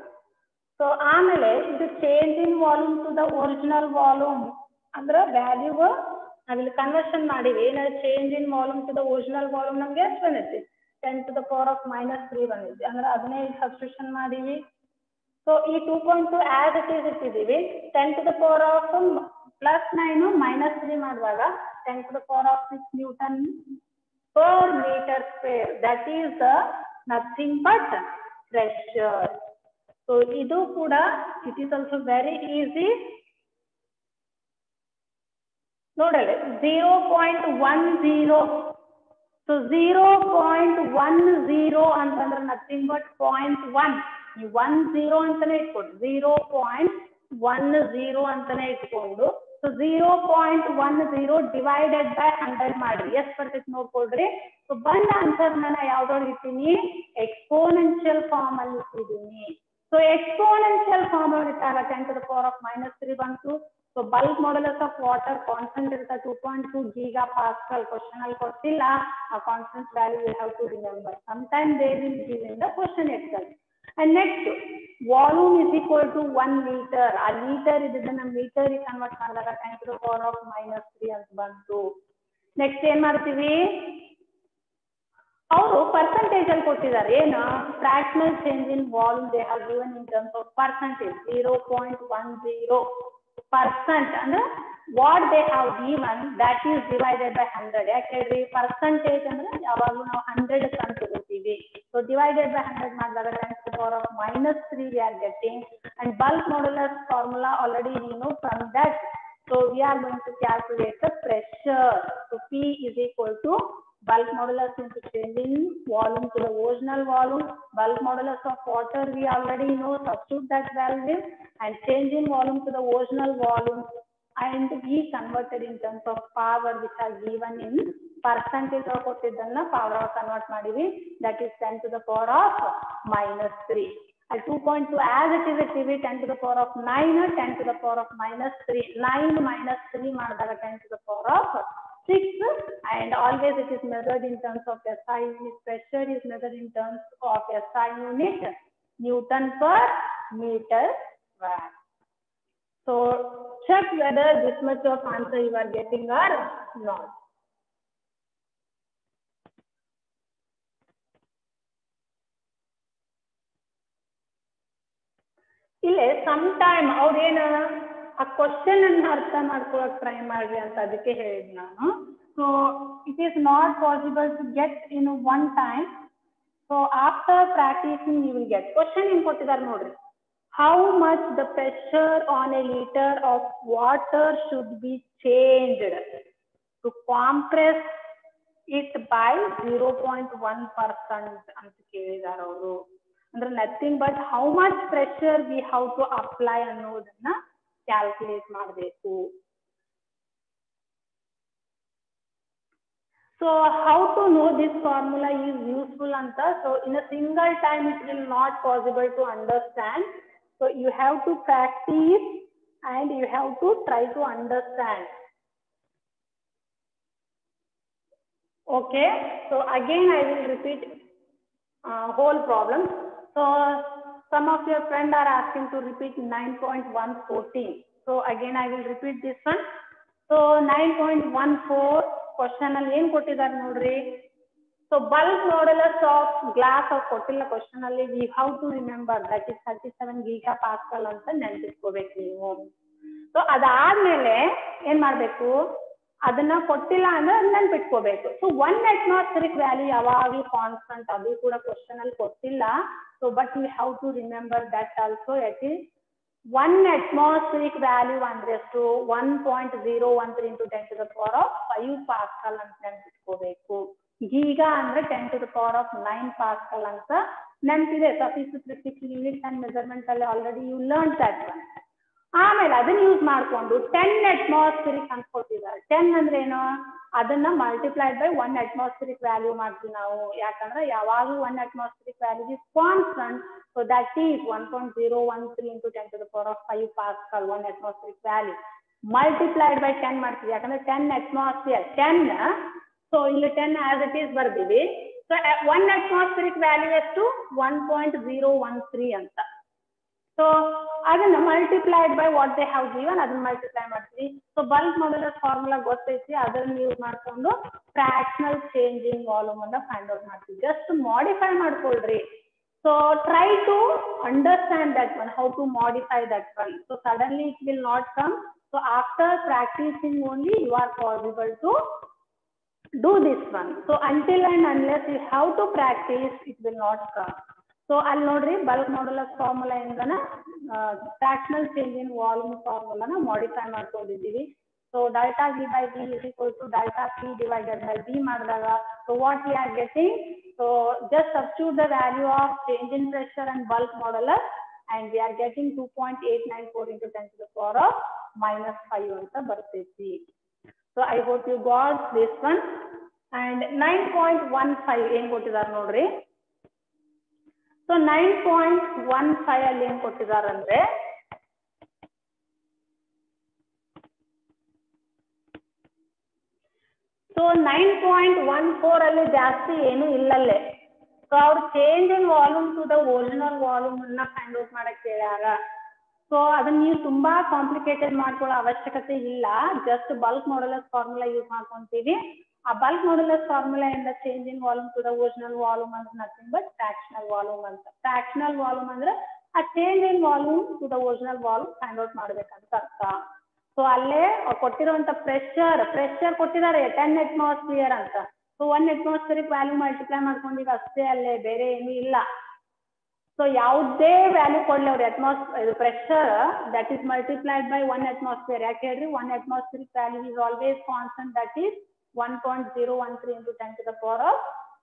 ಸೊ ಆಮೇಲೆ ಇದು change in volume to the original volume ಅಂದ್ರೆ ವ್ಯಾಲ್ಯೂ ನಾವಿಲ್ಲಿ ಕನ್ವರ್ಷನ್ ಮಾಡಿವಿ. Change in volume to the original volume ನಮ್ಗೆ ಎಷ್ಟು ಬಂದೈತಿ 10 to the power of -3 ಬಂದಿದೆ ಅಂದ್ರೆ ಅದನ್ನೇ ಸಬ್ಸ್ಟಿಟ್ಯೂಷನ್ ಮಾಡಿವಿ. ಸೊ ಈ 2.2 ಆಸ್ ಇಟ್ ಈಸ್ ಇಟ್ಟಿದ್ದೀವಿ. 10 to the power of +9 -3 ಮಾಡುವಾಗ 10 to the power of 6 Newton per meter square. That is nothing but pressure. So idu kuda it is also very easy. Nodale 0.10. So 0.10 ಅಂತಂದ್ರೆ nothing but 0.1. You 10 ಅಂತಾನೆ ಇಟ್ಕೊಂಡು 0.10 ಅಂತಾನೆ ಇಟ್ಕೊಂಡು ಸೊ 0.10 divided by 100 ಮಾಡ್ರಿ ಎಷ್ಟು ಬರ್ತೈತಿ ನೋಡ್ಕೊಳ್ರಿ. ಸೊ ಬಂದ ಆನ್ಸರ್ ನಾನು ಯಾವ್ದ್ರೊಳಗೆ ಇಟ್ಟಿನಿ ಎಕ್ಸ್ಪೋನೆನ್ಷಿಯಲ್ ಫಾರ್ಮ್ ಅಲ್ಲಿ ಇಟ್ಟಿದ್ದೀನಿ. ಸೊ ಎಕ್ಸ್ಪೋನೆನ್ಷಿಯಲ್ ಫಾರ್ಮ್ ಒಳಗೆ ಇಟ್ಟಾಗ 10 to the power of -3 ಬಂತು. So bulk modulus of water constant ಇರುತ್ತೆ 2.2 gigapascal. ಕ್ವಶನ್ ಅಲ್ಲಿ ಕೊಟ್ಟಿಲ್ಲ ಆ constant value you have to remember. Sometime they will give in the question itself. And next volume is equal to 1 liter. ಆ ಲೀಟರ್ ಇದನ್ನ ಮೀಟರ್ ಗೆ ಕನ್ವರ್ಟ್ ಮಾಡಿದಾಗ 10 to the power of -3 ಅಂತ ಬಂತು. ನೆಕ್ಸ್ಟ್ ಏನ್ ಮಾಡ್ತೀವಿ ಅವರು ಪರ್ಸೆಂಟೇಜ್ ಅಲ್ಲಿ ಕೊಟ್ಟಿದ್ದಾರೆ ಏನು fractional change in volume they have given in terms of percentage 0.10% ಅಂದ್ರೆ what they have given that is divided by 100. ಯಾಕೆಂದ್ರೆ ಪರ್ಸೆಂಟೇಜ್ ಅಂದ್ರೆ ಯಾವಾಗಲೂ ನಾವು 100 ಅಂತ ತಗೋತೀವಿ. So divided by 100 ಮಾಡಿದಾಗ 10 to the power of -3 we are getting, and bulk modulus formula already we know from that. So we are going to calculate the pressure. So P is equal to bulk modulus into change in volume to the original volume. Bulk modulus of water we already know, substitute that value, and change in volume to the original volume, and we converted in terms of power which are given in percentage of ಕೊಟ್ಟಿದ್ದನ್ನ power of convert ಮಾಡಿವಿ. That is 10 to the power of -3. At 2.2 as it is TV 10 to the power of 9, 10 to the power of -3. 9 -3 ಮಾಡಿದಾಗ 10 to the power of 6, and always it is measured in terms of SI unit. Pressure is measured in terms of SI unit Newton per meter square. So check whether this much of answer you are getting or not. ಇಲ್ಲೇ sometime ಅವ್ರೇನ ಆ ಕ್ವಶನ್ ಅನ್ನು ಅರ್ಥ ಮಾಡ್ಕೊಳಕ್ ಟ್ರೈ ಮಾಡ್ರಿ ಅಂತ ಅದಕ್ಕೆ ಹೇಳಿದ್ ನಾನು. So it is not possible to get in one time. So after practising you will get. Question ಏನ್ ಕೊಟ್ಟಿದ್ದಾರೆ ನೋಡ್ರಿ. How much the pressure on a liter of water should be changed to compress it by 0.1% ಅಂತ ಕೇಳಿದಾರ ಅವರು. ಅಂದ್ರೆ nothing but how much pressure we how to apply ಅನ್ನೋದನ್ನ ಕ್ಯಾಲ್ಕುಲೇಟ್ ಮಾಡಬೇಕು. So how to know this formula is useful anta. So in a single time it will not possible to understand. So you have to practice and you have to try to understand. Okay. So again I will repeat whole problem. So some of your friends are asking to repeat 9.114. So again I will repeat this one. So 9.14 question ಅಲ್ಲಿ ಏನ್ ಕೊಟ್ಟಿದ್ದಾರೆ ನೋಡ್ರಿ. So bulk modulus of glass of ಕೊಟ್ಟಿಲ್ಲ question ಅಲ್ಲಿ we have to remember that is 37 gigapascal ಅಂತ ನೆನಪಿಟ್ಕೋಬೇಕು ನೀವು. ಸೊ ಅದಾದ್ಮೇಲೆ ಏನ್ ಮಾಡ್ಬೇಕು, ಅದನ್ನ ಕೊಟ್ಟಿಲ್ಲ ಅಂದ್ರೆ ಅದನ್ನ ನೆನಪಿಟ್ಕೋಬೇಕು. ಸೊ 1 atmospheric ವ್ಯಾಲ್ಯೂ ಯಾವಾಗಲೂ ಕಾನ್ಸ್ಟಂಟ್, ಅದು ಕೂಡ ಕ್ವಶನ್ ಅಲ್ಲಿ ಕೊಟ್ಟಿಲ್ಲ. So but we have to remember that also. It is 1 atmospheric value ಅಂದ್ರೆ ಎಷ್ಟು, 1.013 into 10 to the power of 5 pascal ಅಂತ ನೆನಪಿಟ್ಕೋಬೇಕು. ಗೀಗಾ ಅಂದ್ರೆ 10 to the power of 9 pascal ಅಂತ ನೆನಪಿದೆ. ಸಫಿಸಿಫಿಕ್ ಯೂನಿಟ್ಸ್ ಅಂಡ್ ಮೆಜರ್ಮೆಂಟ್ ಅಲ್ಲಿ already you learn that one. ಆಮೇಲೆ ಅದನ್ನ ಯೂಸ್ ಮಾಡ್ಕೊಂಡು 10 atmospheric ಅಂತ ಕೊಟ್ಟಿದ್ದಾರೆ. 10 ಅಂದ್ರೆ ಏನು, ಅದನ್ನ ಮಲ್ಟಿಪ್ಲೈಡ್ ಬೈ 1 atmospheric ವ್ಯಾಲ್ಯೂ ಮಾಡ್ತೀವಿ ನಾವು. ಯಾಕಂದ್ರೆ ಯಾವಾಗಲೂ 1 atmospheric value is constant. So that is 1.013 into 10 to the power of 5 pascal 1 atmospheric value multiplied by 10 ಮಾಡ್ತೀವಿ. ಯಾಕಂದ್ರೆ 10 atmosphere 10. ಸೊ ಇಲ್ಲಿ 10 ಆಸ್ ಇಟ್ ಈಸ್ ಬರ್ತೀವಿ. ಸೊ 1 atmospheric ವ್ಯಾಲ್ಯೂ ಎಷ್ಟು 1.013 ಅಂತ. ಸೊ ಅದನ್ನ multiplied by what they have given, ಅದನ್ನ ಮಲ್ಟಿಪ್ಲೈ ಮಾಡ್ತೀವಿ. ಸೊ ಬಲ್ಕ್ ಮಾಡ್ಯುಲಸ್ ಫಾರ್ಮುಲಾ ಗೊತ್ತೈತಿ, ಅದನ್ನ ಯೂಸ್ ಮಾಡ್ಕೊಂಡು ಫ್ರಾಕ್ಷನಲ್ ಚೇಂಜ್ ಇನ್ ವಾಲ್ಯೂಮ್ ಅನ್ನ ಫೈಂಡ್ ಔಟ್ ಮಾಡ್ತೀವಿ. ಜಸ್ಟ್ ಮಾಡಿಫೈ ಮಾಡ್ಕೊಳ್ರಿ. So try to understand that one, how to modify that one. So suddenly it will not come. So after practising only you are possible to do this one. So until and unless you have to practice, it will not come. So I'll nodri bulk modulus formula indana fractional change in volume formula na modify ಮಾಡ್ಕೊಂಡಿದ್ದೀವಿ. So delta V by V is equal to delta P divided by V ಮಾಡಿದಾಗ, so what we are getting, so just substitute the value of change in pressure and bulk modulus and we are getting 2.894 into 10 to the power of -5 ಅಂತ ಬರ್ತೈತಿ. So I hope you got this one. And 9.15 ಏನ್ ಕೊಟ್ಟಿದ್ದಾರೆ ನೋಡ್ರಿ. ಸೊ 9.15 ಅಲ್ಲಿ ಏನ್ ಕೊಟ್ಟಿದ್ದಾರೆ ಅಂದ್ರೆ, ಸೊ 9.14 ಅಲ್ಲಿ ಜಾಸ್ತಿ ಏನು ಇಲ್ಲಲ್ಲೇ. ಸೊ ಅವ್ರು change in volume to the original volume ಅನ್ನ ಫೈಂಡ್ ಔಟ್ ಮಾಡಕ್ ಹೇಳ್ಯಾರ. ಸೊ ಅದನ್ನ ನೀವು ತುಂಬಾ ಕಾಂಪ್ಲಿಕೇಟೆಡ್ ಮಾಡ್ಕೊಳ್ಳೋ ಅವಶ್ಯಕತೆ ಇಲ್ಲ. Just bulk modulus formula use ಮಾಡ್ಕೊಂತೀವಿ. ಆ ಬಲ್ಕ್ ಮಾಡ್ಯುಲಸ್ ಫಾರ್ಮುಲಾ ಇಂದ change in volume to the original volume ಅಂದ್ರೆ ನಥಿಂಗ್ ಬಟ್ ಫ್ರಾಕ್ಷನಲ್ ವಾಲ್ಯೂಮ್ ಅಂತ. ಫ್ರಾಕ್ಷನಲ್ ವಾಲ್ಯೂಮ್ ಅಂದ್ರೆ ಆ change in volume to the original volume find out ಮಾಡ್ಬೇಕಂತ ಅರ್ಥ. ಸೊ ಅಲ್ಲೇ ಕೊಟ್ಟಿರುವಂತ ಪ್ರೆಷರ್ ಕೊಟ್ಟಿದ್ದಾರೆ 10 atmosphere ಅಂತ. ಸೊ 1 atmospheric ವ್ಯಾಲ್ಯೂ ಮಲ್ಟಿಪ್ಲೈ ಮಾಡ್ಕೊಂಡಿವಿ ಅಷ್ಟೇ, ಅಲ್ಲೇ ಬೇರೆ ಏನು ಇಲ್ಲ. ಸೊ ಯಾವುದೇ ವ್ಯಾಲ್ಯೂ ಕೊಡ್ಲಿ ಅವ್ರ pressure that is multiplied by 1 atmosphere. ಯಾಕೆ ಹೇಳ್ರಿ, 1 atmospheric value is always constant, that is 1.013 into 10 to the power of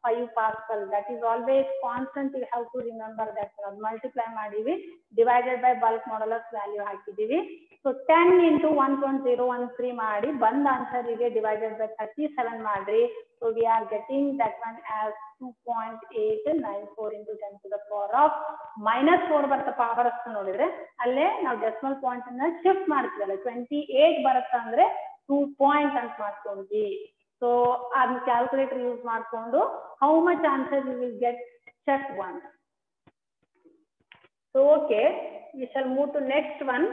5 pascal. That is always constant. You have to remember that. Multiply ಮಾಡಿವಿ, divided by bulk modulus value ಹಾಕಿದೀವಿ. So 10 into 1.013 ಮಾಡಿ ಬಂದ ಆನ್ಸರ್ ಗೆ divided by 37 ಮಾಡ್ರಿ. So we are getting that one as 2.894 into 10 to the power of -4 ಬರುತ್ತೆ. ಪವರ್ ಅಷ್ಟು ನೋಡಿದ್ರೆ ಅಲ್ಲೇ ನಾವು ಡೆಸಿಮಲ್ ಪಾಯಿಂಟ್ ಅನ್ನ ಶಿಫ್ಟ್ ಮಾಡ್ತೀವಲ್ಲ, 28 ಬರುತ್ತೆ ಅಂದ್ರೆ 2 ಪಾಯಿಂಟ್ ಅಂತ ಮಾಡ್ಕೊಂಡ್ವಿ. ಸೊ ಅದನ್ನ ಕ್ಯಾಲ್ಕುಲೇಟರ್ ಯೂಸ್ ಮಾಡ್ಕೊಂಡು how much answer you will get check one. So okay, we shall move to next one.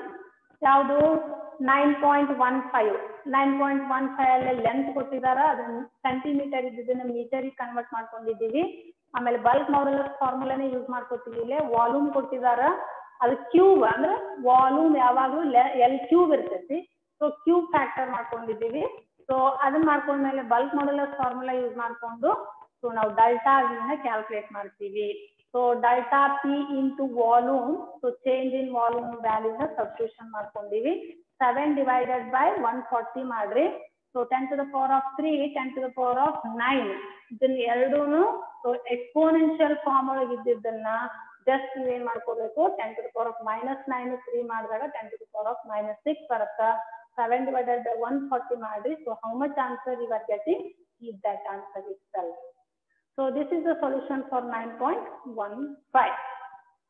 ಯಾವುದು 9.15. 9.15 ಅಲ್ಲಿ ಲೆಂತ್ ಕೊಟ್ಟಿದಾರ, ಅದನ್ನ ಸೆಂಟಿಮೀಟರ್ ಇದ್ದದನ್ನ ಮೀಟರಿಗೆ ಕನ್ವರ್ಟ್ ಮಾಡ್ಕೊಂಡಿದ್ದೀವಿ. ಆಮೇಲೆ ಬಲ್ಕ್ ಮಾಡ್ಯುಲಸ್ ಫಾರ್ಮುಲಾನೇ ಯೂಸ್ ಮಾಡ್ಕೊತೀವಿ. ಇಲ್ಲೇ ವಾಲ್ಯೂಮ್ ಕೊಟ್ಟಿದಾರ, ಅದು ಕ್ಯೂಬ್ ಅಂದ್ರೆ ವಾಲ್ಯೂಮ್ ಯಾವಾಗಲೂ ಎಲ್ ಕ್ಯೂಬ್ ಇರ್ತೈತಿ. ಸೊ ಕ್ಯೂಬ್ ಫ್ಯಾಕ್ಟರ್ ಮಾಡ್ಕೊಂಡಿದ್ದೀವಿ. ಸೊ ಅದನ್ನ ಮಾಡ್ಕೊಂಡ್ಮೇಲೆ ಬಲ್ಕ್ ಮಾಡ್ಯುಲಸ್ ಫಾರ್ಮುಲಾ ಯೂಸ್ ಮಾಡ್ಕೊಂಡು ಸೊ ನಾವು ಡೆಲ್ಟಾ ನ ಕ್ಯಾಲ್ಕುಲೇಟ್ ಮಾಡ್ತೀವಿ. So delta P into volume, so change in volume ವ್ಯಾಲ್ಯೂನ ಸಬ್ಸ್ಟಿಟ್ಯೂಷನ್ ಮಾಡ್ಕೊಂಡಿವಿ. 7 divided by 140 ಮಾಡ್ರಿ. So 10 to the power of 3, 10 to the power of 9 ಇದನ್ನ ಎರಡೂನು ಸೊ ಎಕ್ಸ್ಪೋನೆನ್ಷಿಯಲ್ ಫಾರ್ಮ್ ಒಳಗೆ ಇದ್ದಿದ್ದನ್ನ ಜಸ್ಟ್ ನೀವೇನ್ ಮಾಡ್ಕೋಬೇಕು, 10 to the power of -9 3 ಮಾಡಿದಾಗ 10 to the power of -6 ಬರುತ್ತಾ. 7 divided by 140 ಮಾಡ್ರಿ. So how much answer you are getting? Keep that answer itself. So this is the solution for 9.15.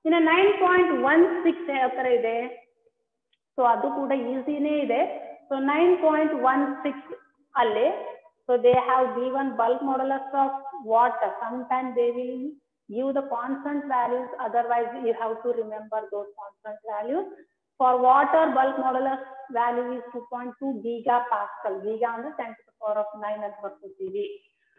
ಇನ್ನ 9.16 ಯಾವ ತರ ಇದೆ, ಸೊ ಅದು ಕೂಡ ಈಸಿನೇ ಇದೆ. ಸೊ 9.16 ಅಲ್ಲಿ so they have given bulk modulus of water. Sometimes they will give the constant values, otherwise you have to remember those constant values. For water, bulk modulus value is 2.2 gigapascal. Giga ಅಂದ್ರೆ 10 to the power of 9 ಅಂತ ಬರ್ತೀವಿ.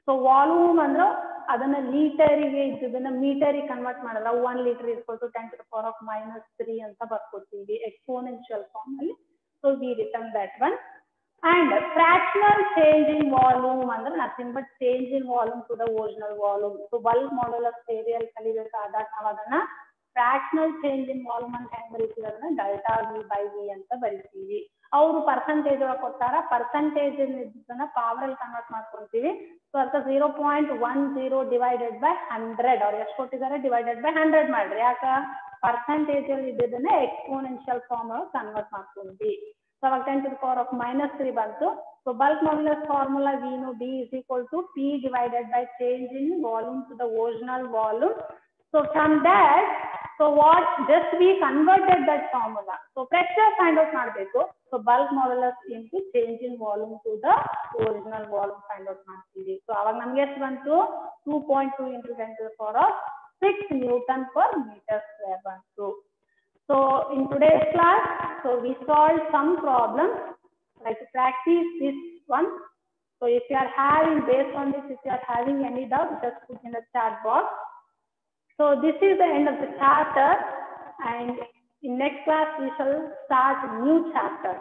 ಸೊ ವಾಲ್ಯೂಮ್ ಅಂದ್ರೆ ಅದನ್ನ ಲೀಟರಿಗೆ ಇದ್ದದನ್ನ ಮೀಟರಿಗೆ ಕನ್ವರ್ಟ್ ಮಾಡಲ್ಲ. 1 ಲೀಟರ್ = 10⁻³ ಅಂತ ಬರ್ಕೊತೀವಿ ಎಕ್ಸ್ಪೋನೆನ್ಷಿಯಲ್ ಫಾರ್ಮ್ ಅಲ್ಲಿ. So we return that one. And fractional change in volume ಅಂದ್ರೆ nothing but change in volume to the original volume. So bulk modulus theory ಅಲ್ಲಿ ಕಲಿಬೇಕಾದಾಗ ನಾವು ಅದನ್ನ ಫ್ರಾಕ್ಷನಲ್ ಚೇಂಜ್ ಇನ್ ವಾಲ್ಯೂಮ್ ಅಂತ ಹೆಂಗ್ ಬರೀತೀವಿ ಅದನ್ನ ಡೆಲ್ಟಾ V/V ಅಂತ ಬರೀತೀವಿ. ಅವರು ಪರ್ಸೆಂಟೇಜ್ ಒಳಗೆ ಕೊಟ್ಟಾರ, ಪರ್ಸೆಂಟೇಜ್ ಇದನ್ನ ಪವರ್ ಅಲ್ಲಿ ಕನ್ವರ್ಟ್ ಮಾಡ್ಕೊಂತೀವಿ. ಸೊ ಅರ್ಥ 0.10 ಡಿವೈಡೆಡ್ ಬೈ 100 ಅವ್ರು ಎಷ್ಟು ಕೊಟ್ಟಿದ್ದಾರೆ ಡಿವೈಡೆಡ್ ಬೈ 100 ಮಾಡ್ರಿ. ಯಾಕ ಪರ್ಸೆಂಟೇಜ್ ಅಲ್ಲಿ ಇದ್ದದನ್ನ ಎಕ್ಸ್ಪೋನೆನ್ಷಿಯಲ್ ಫಾರ್ಮ್ ಒಳಗೆ ಕನ್ವರ್ಟ್ ಮಾಡ್ಕೊಂಡ್ವಿ. ಸೊ ಅವಾಗ 10⁻³ ಬಂತು. So bulk modulus formula V ನು D = P divided by change in volume to the original volume. So from that, so what just we converted that formula. So pressure find out ಮಾಡಬೇಕು. So bulk modulus into change in volume to the original volume find out ಮಾಡ್ತೀವಿ. So ಅವಾಗ ನಮಗೆ ಎಷ್ಟು ಬಂತು 2.2 × 10⁻6 Newton per meter square ಬಂತು. So in today's class, so we solved some problems. Try to practice this one. So if you are having, based on this, if you are having any doubt, just put in the chat box. So this is the end of the chapter, and in next class we shall start new chapter.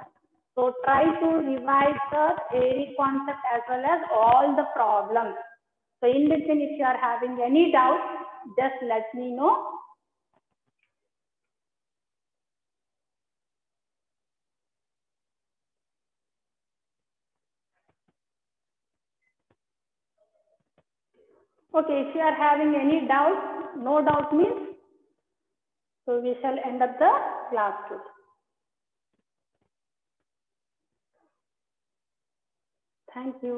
So try to revise the theory concept as well as all the problems. So in between, if you are having any doubt, just let me know. Okay, if you are having any doubt, no doubt means, so we shall end up the class too. Thank you.